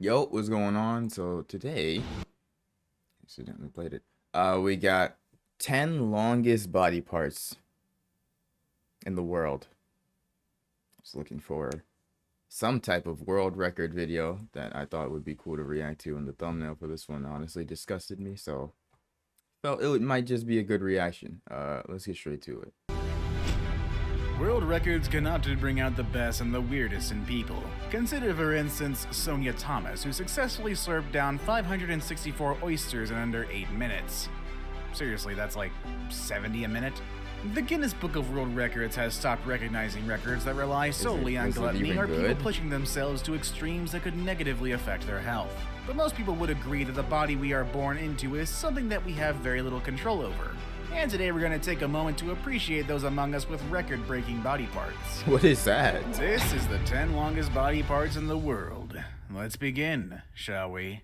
Yo, what's going on? So today, accidentally played it. We got 10 longest body parts in the world. Just looking for some type of world record video that I thought would be cool to react to, and the thumbnail for this one honestly disgusted me, so felt might just be a good reaction. Let's get straight to it. World records can often bring out the best and the weirdest in people. Consider, for instance, Sonia Thomas, who successfully slurped down 564 oysters in under 8 minutes. Seriously, that's like 70 a minute? The Guinness Book of World Records has stopped recognizing records that rely solely on gluttony or people pushing themselves to extremes that could negatively affect their health. But most people would agree that the body we are born into is something that we have very little control over. And today we're going to take a moment to appreciate those among us with record-breaking body parts. What is that? This is the 10 longest body parts in the world. Let's begin, shall we?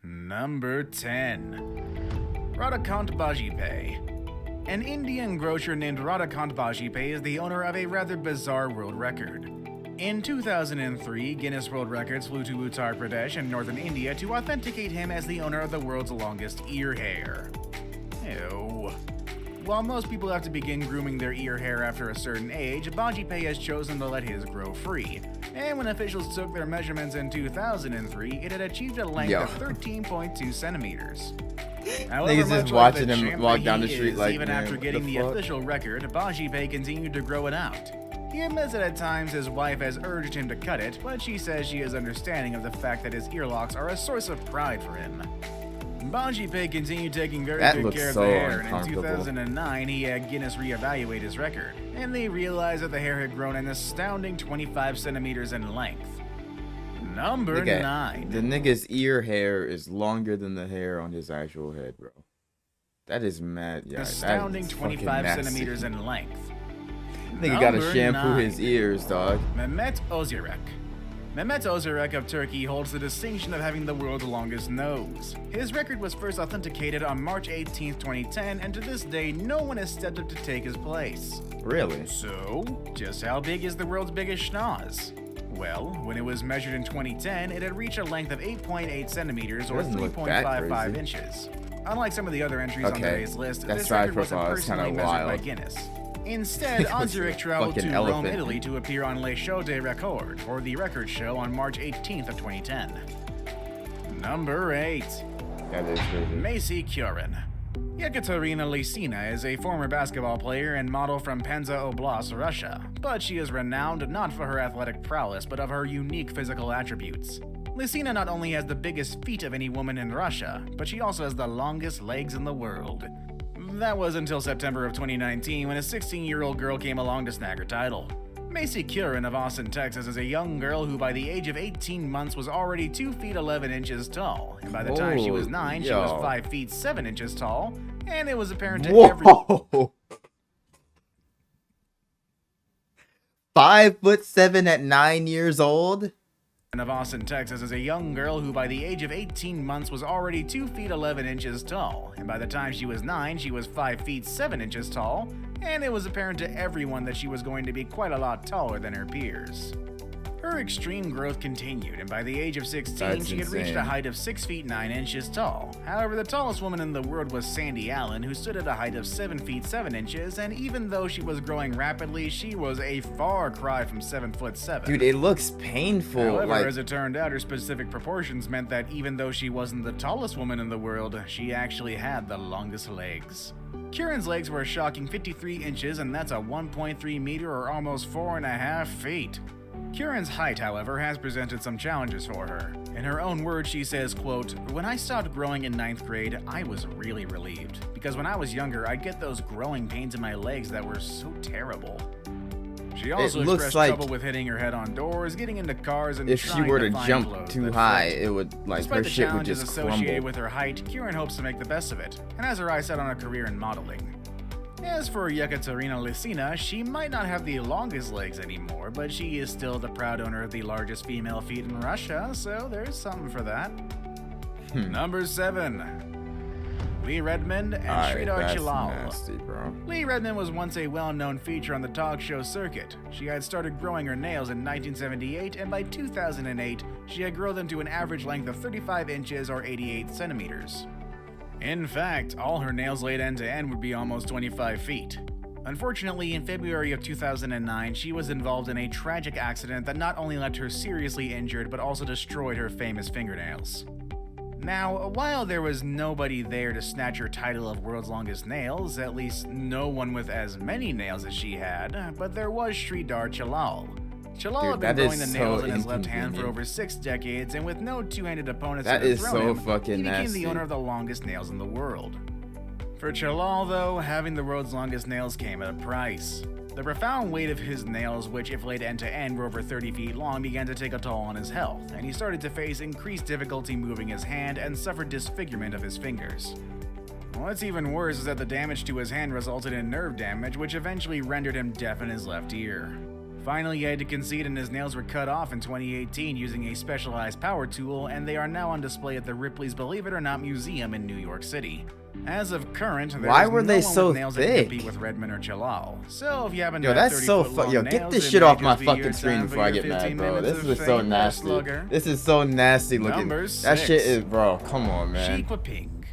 Number 10. Radhakant Bajipay. An Indian grocer named Radhakant Bajipay is the owner of a rather bizarre world record. In 2003, Guinness World Records flew to Uttar Pradesh in northern India to authenticate him as the owner of the world's longest ear hair. Ew. While most people have to begin grooming their ear hair after a certain age, Bajipay has chosen to let his grow free. And when officials took their measurements in 2003, it had achieved a length of 13.2 centimeters. However, Niggas much just like watching the him champ walk that down he the street is, like, even man, after what getting the the fuck? official record, Bajipay continued to grow it out. He admits that at times his wife has urged him to cut it, but she says she is understanding of the fact that his earlocks are a source of pride for him. Bajipay continued taking very good care of the hair, and in 2009 he had Guinness reevaluate his record, and they realized that the hair had grown an astounding 25 centimeters in length. Number 9. The nigga's ear hair is longer than the hair on his actual head, bro. That is mad. Yeah, astounding that is 25 nasty. centimeters in length. Nigga gotta Number shampoo 9. his ears, dog. Mehmet Özürek. Mehmet Özürek of Turkey holds the distinction of having the world's longest nose. His record was first authenticated on March 18, 2010, and to this day, no one has stepped up to take his place. Really? So, just how big is the world's biggest schnoz? Well, when it was measured in 2010, it had reached a length of 8.8 centimeters or 3.55 inches. Unlike some of the other entries on today's list, this record wasn't personally measured by Guinness. Instead, Özürek traveled to Rome, Italy to appear on Les Shows des Records, or the record show, on March 18th of 2010. Number 8. That is crazy. Macy Curin. Yekaterina Lysina is a former basketball player and model from Penza Oblast, Russia, but she is renowned not for her athletic prowess, but of her unique physical attributes. Lysina not only has the biggest feet of any woman in Russia, but she also has the longest legs in the world. That was until September of 2019 when a 16-year-old girl came along to snag her title. Macy Curin of Austin, Texas is a young girl who by the age of 18 months was already 2 feet 11 inches tall, and by the time she was 9, she was 5 feet 7 inches tall, and it was apparent to everyone. 5'7" at 9 years old? Of Austin, Texas is a young girl who by the age of 18 months was already 2 feet 11 inches tall, and by the time she was 9, she was 5 feet 7 inches tall, and it was apparent to everyone that she was going to be quite a lot taller than her peers. Her extreme growth continued, and by the age of 16, she had reached a height of 6 feet 9 inches tall. However, the tallest woman in the world was Sandy Allen, who stood at a height of 7 feet 7 inches, and even though she was growing rapidly, she was a far cry from 7 foot 7. Dude, it looks painful. However, as it turned out, her specific proportions meant that even though she wasn't the tallest woman in the world, she actually had the longest legs. Curin's legs were a shocking 53 inches, and that's a 1.3 meter or almost 4.5 feet. Curin's height, however, has presented some challenges for her. In her own words, she says, quote, "When I stopped growing in 9th grade, I was really relieved, because when I was younger, I'd get those growing pains in my legs that were so terrible." She also expressed trouble with hitting her head on doors, getting into cars, and if she were to jump too high, it would, like, her shit would just crumble. Despite the challenges associated with her height, Curin hopes to make the best of it, and has her eyes set on a career in modeling. As for Yekaterina Lysina, she might not have the longest legs anymore, but she is still the proud owner of the largest female feet in Russia, so there's something for that. Number 7. Lee Redmond and Alright, Sridhar that's Chilal. nasty, bro. Lee Redmond was once a well-known feature on the talk show circuit. She had started growing her nails in 1978, and by 2008, she had grown them to an average length of 35 inches or 88 centimeters. In fact, all her nails laid end to end would be almost 25 feet. Unfortunately, in February of 2009, she was involved in a tragic accident that not only left her seriously injured, but also destroyed her famous fingernails. Now, while there was nobody there to snatch her title of world's longest nails, at least no one with as many nails as she had, but there was Sridhar Chilal. Chilal had been growing the nails in his left hand for over 6 decades, and with no two-handed opponents to dethrone him, he became the owner of the longest nails in the world. For Chilal, though, having the world's longest nails came at a price. The profound weight of his nails, which if laid end to end were over 30 feet long, began to take a toll on his health, and he started to face increased difficulty moving his hand and suffered disfigurement of his fingers. What's even worse is that the damage to his hand resulted in nerve damage, which eventually rendered him deaf in his left ear. Finally, he had to concede and his nails were cut off in 2018 using a specialized power tool, and they are now on display at the Ripley's Believe It or Not Museum in New York City. As of current, why were they no so one with nails that can thick? compete with Redmond or Chilal. So if you happen Yo, to have that's so 30-foot long Yo, get nails, this it shit may off my just be your fucking screen time before I for get your mad, 15 bro. minutes This of is so fame, nasty. slugger. This is so nasty looking. Number That shit 6. is, bro. Come on, man. Xi Jinping.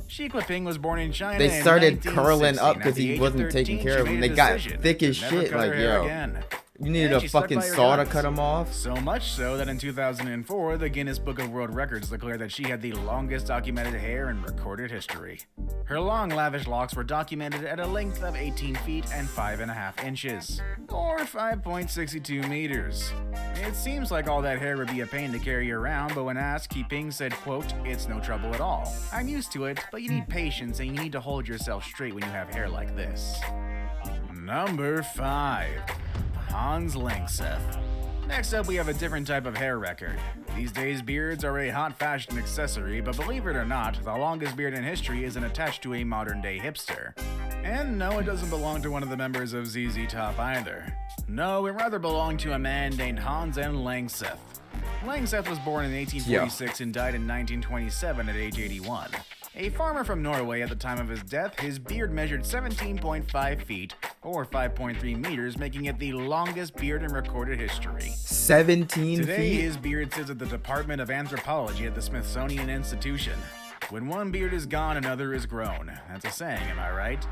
Xi Jinping was born in China. They in started 1960, curling up and because at the he age wasn't 13, taking care she of them. made They a got decision thick to as never shit. cut her Like, hair yo, again. you needed And a she stuck fucking by her saw to guns. cut them off. So much so that in 2004, the Guinness Book of World Records declared that she had the longest documented hair in recorded history. Her long, lavish locks were documented at a length of 18 feet and 5.5 inches, or 5.62 meters. It seems like all that hair would be a pain to carry around, but when asked, Jinping said, quote, "It's no trouble at all. I'm used to it, but you need patience and you need to hold yourself straight when you have hair like this." Number 5. Hans Langseth. Next up, we have a different type of hair record. These days, beards are a hot fashion accessory, but believe it or not, the longest beard in history isn't attached to a modern-day hipster. And no, it doesn't belong to one of the members of ZZ Top either. No, it rather belonged to a man named Hans N. Langseth. Langseth was born in 1846 and died in 1927 at age 81. A farmer from Norway at the time of his death, his beard measured 17.5 feet, or 5.3 meters, making it the longest beard in recorded history. 17 Today, feet? his beard sits at the Department of Anthropology at the Smithsonian Institution. When one beard is gone, another is grown. That's a saying, am I right?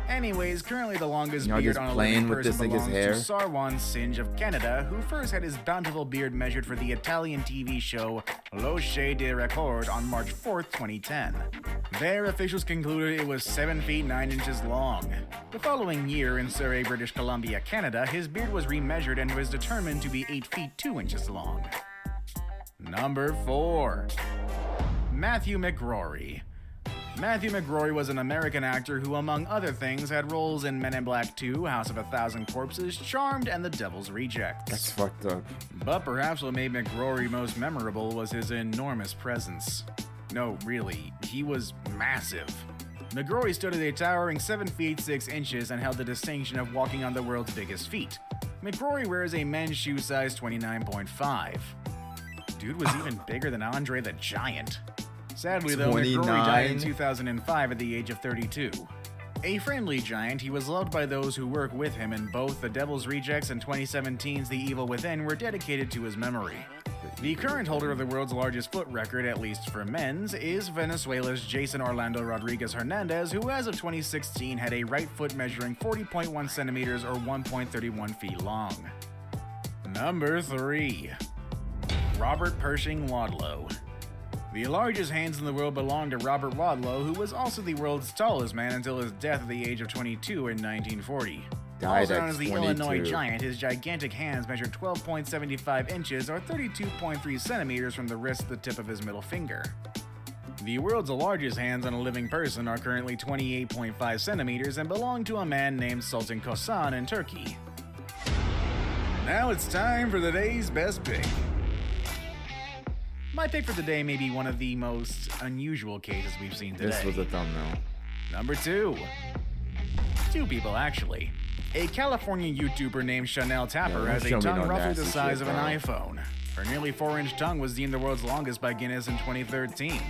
Anyways, currently the longest Y'all beard just on a playing living with person this nigga's belongs hair? to Sarwan Singe of Canada, who first had his bountiful beard measured for the Italian TV show Loche de Record on March 4th, 2010. There, officials concluded it was 7 feet 9 inches long. The following year, in Surrey, British Columbia, Canada, his beard was remeasured and was determined to be 8 feet 2 inches long. Number 4. Matthew McRory. Matthew McRory was an American actor who, among other things, had roles in Men in Black 2, House of a Thousand Corpses, Charmed, and The Devil's Rejects. That's fucked up. But perhaps what made McRory most memorable was his enormous presence. No, really, he was massive. McRory stood at a towering 7 feet 6 inches and held the distinction of walking on the world's biggest feet. McRory wears a men's shoe size 29.5. Dude was even bigger than Andre the Giant. Sadly, though, McRory died in 2005 at the age of 32. A friendly giant, he was loved by those who work with him, and both The Devil's Rejects and 2017's The Evil Within were dedicated to his memory. The current holder of the world's largest foot record, at least for men's, is Venezuela's Jason Orlando Rodriguez Hernandez, who as of 2016 had a right foot measuring 40.1 centimeters or 1.31 feet long. Number 3. Robert Pershing Wadlow. The largest hands in the world belong to Robert Wadlow, who was also the world's tallest man until his death at the age of 22 in 1940. Died Also at known as the 22. Illinois Giant, his gigantic hands measured 12.75 inches or 32.3 centimeters from the wrist to the tip of his middle finger. The world's largest hands on a living person are currently 28.5 centimeters and belong to a man named Sultan Kosan in Turkey. Now it's time for the day's best pick. My pick for today may be one of the most unusual cases we've seen today. This was a thumbnail. Number 2. Two people, actually. A California YouTuber named Chanel Tapper Yeah, has don't a show me tongue no roughly the nasty size shit, of an bro. iPhone. Her nearly 4-inch tongue was deemed the world's longest by Guinness in 2013.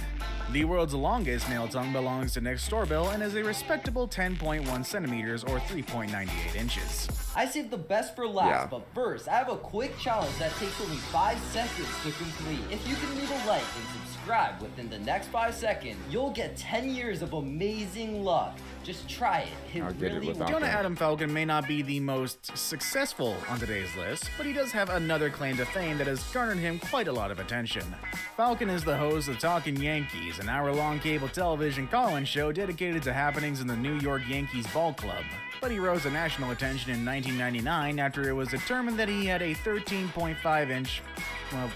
The world's longest male tongue belongs to Nick Storbill and is a respectable 10.1 centimeters or 3.98 inches. I saved the best for last, Yeah. but first, I have a quick challenge that takes only 5 seconds to complete. If you can leave a like and subscribe within the next 5 seconds, you'll get 10 years of amazing luck. Just try it. It I'll get it really without works. Jonah Adam Falcon may not be the most successful on today's list, but he does have another claim to fame that has garnered him quite a lot of attention. Falcon is the host of Talkin' Yankees, an hour-long cable television call-in show dedicated to happenings in the New York Yankees ball club. But he rose to national attention in 1999 after it was determined that he had a 13.5-inch, well,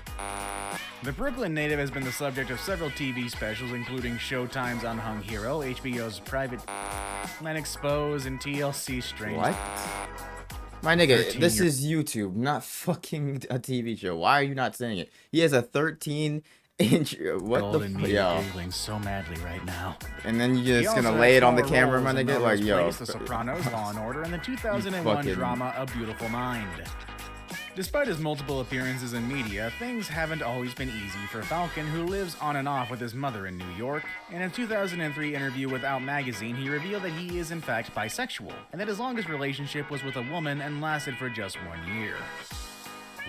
the Brooklyn native has been the subject of several TV specials, including Showtime's Unhung Hero, HBO's Private Men Exposed, and TLC Strange. What? My nigga, 13 this year- is YouTube, not fucking a TV show. Why are you not saying it? He has a 13-inch. What Golden the media yo? giggling so madly right now. And then you He just also gonna had lay it on the smaller camera, my roles in nigga? Like, Melrose yo. Place, The Sopranos, Law and Order, and the 2001 fucking- drama A Beautiful Mind. Despite his multiple appearances in media, things haven't always been easy for Falcon, who lives on and off with his mother in New York. In a 2003 interview with Out Magazine, he revealed that he is in fact bisexual, and that his longest relationship was with a woman and lasted for just 1 year.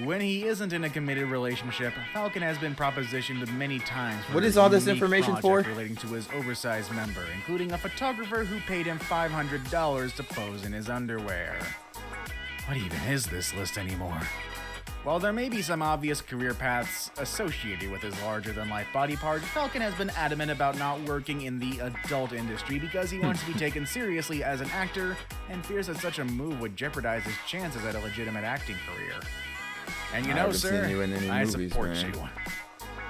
When he isn't in a committed relationship, Falcon has been propositioned many times for What a is all this unique information project for? relating to his oversized member, including a photographer who paid him $500 to pose in his underwear. What even is this list anymore? While there may be some obvious career paths associated with his larger-than-life body part, Falcon has been adamant about not working in the adult industry because he wants to be taken seriously as an actor and fears that such a move would jeopardize his chances at a legitimate acting career. And you I know, haven't sir, seen you in any I movies, support man. you.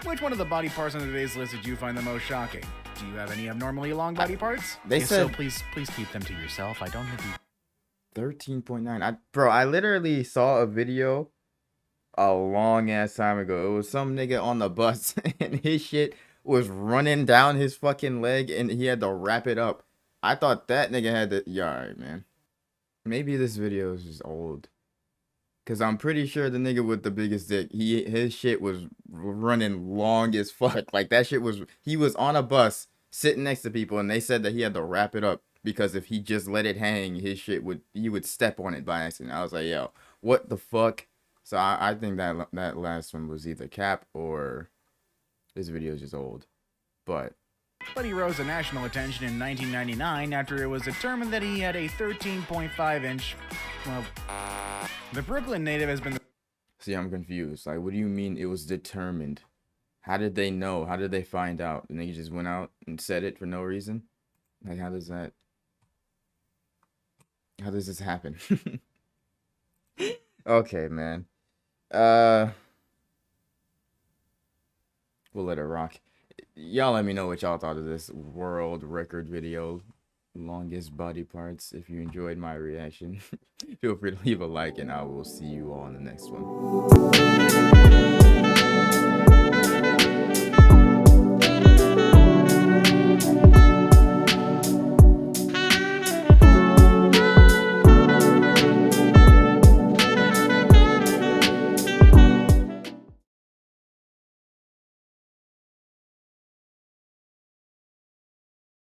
Which one of the body parts on today's list did you find the most shocking? Do you have any abnormally long body parts? They If so, said- please keep them to yourself. I don't think you 13.9. Bro, I literally saw a video a long ass time ago. It was some nigga on the bus and his shit was running down his fucking leg and he had to wrap it up. I thought that nigga had to. Yeah, alright, man. Maybe this video is just old. Cause I'm pretty sure the nigga with the biggest dick, his shit was running long as fuck. Like that shit was. He was on a bus sitting next to people and they said that he had to wrap it up because if he just let it hang, his shit he would step on it by accident. I was like, yo, what the fuck? So I think that last one was either cap or this video is just old. But he rose to national attention in 1999 after it was determined that he had a 13.5-inch, well, the Brooklyn native has been see, I'm confused. Like, what do you mean it was determined? How did they know? How did they find out? And they just went out and said it for no reason? Like, how does this happen? Okay, man. We'll let it rock. Y'all let me know what y'all thought of this world record video, longest body parts. If you enjoyed my reaction, feel free to leave a like and I will see you all in the next one.